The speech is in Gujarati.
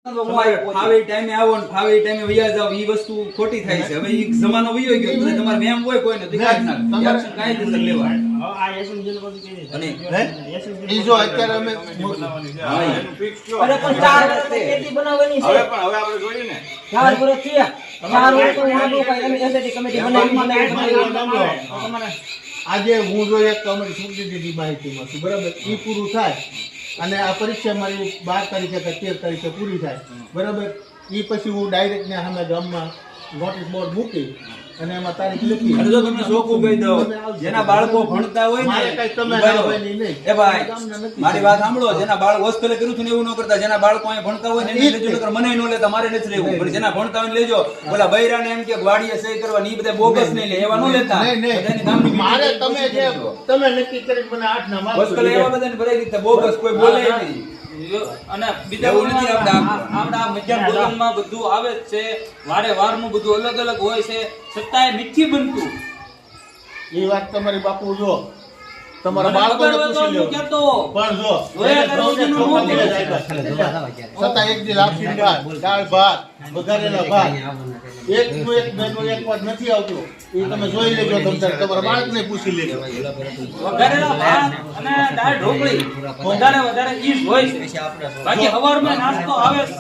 ફાવે ટાઈમે આવો ને ફાવે ટાઈમે વયા જાવ ઈ વસ્તુ ખોટી થાય છે. હવે ઈ જમાનો વયો ગયો તો તમારે વેમ હોય કોઈને તો કાઢ નાખ એક્શન કાયદેસર લેવા. આ એસએમ જેલ બધું કહી દે અને ઈ જો અત્યારે અમે અરે પણ 4 વર્ષ ખેતી બનાવવાની છે. હવે આપણે જોઈએ ને 4 વર્ષ થયા 4 વર્ષ તો વાંધો કાઈ અમે એસએટી કમિટી બનાવી આજે હું જો એક અમારી છોકરી દીધી માહિતીમાં છું બરાબર ઈ પૂરું થાય અને આ પરીક્ષા મારી 12 તારીખે કે 13 તારીખે પૂરી થાય બરાબર ઈ પછી હું ડાયરેક્ટ ને સામે ગામમાં નોટિસ બોર્ડ મૂકી અને એમાં તારીખ લખી અને જો તમને શોખું કહી દઉં જેના બાળકો ભણતા હોય મારે ને કઈ તમે ઈ ના હોય નહીં એ ભાઈ મારી વાત સાંભળો જેના બાળક હોસ્ટેલે કર્યું હતું ને એવું ન કરતા જેના બાળકો અહીં ભણતા હોય ને એને લેજો નકર મને ન લેતા મારે નથી લેવું પણ જેના ભણતા હોય ને લેજો ઓલા બૈરાને એમ કે વાડીએ સહી કરવા ની બધા બોગસ નહીં લે એવા ન લેતા બધાની ગામની મારે meeting તમે જે તમે નક્કી કરી મને 8 ના માર્ક હોસ્ટેલે એવા બધાને ભરાઈ દીધા બોગસ કોઈ બોલે નહીં. અને બીજા એવું નથી આપણા મધ્યાહન ભોજનમાં બધું આવે જ છે વારે વારનું બધું અલગ અલગ હોય છે છતાંય નથી બનતું. એ વાત તમારી બાપુ જો તમારા બાળકોને પૂછી લ્યો કહેતો પણ જો જોયા કરે ઓજીનું નો દેખાય. છતાં એક દી લાપસી ભાત દાળ ભાત વઘારેલા ભાત એક મેનુ એક વાર નથી આવતું એ તમે જોઈ લેજો તમારા બાળકને પૂછી લેજો વઘારેલા ભાત અને દાળ ઢોકળી વધારે ઈ જ હોય છે. બાકી સવારમાં નાસ્તો આવે જ છે.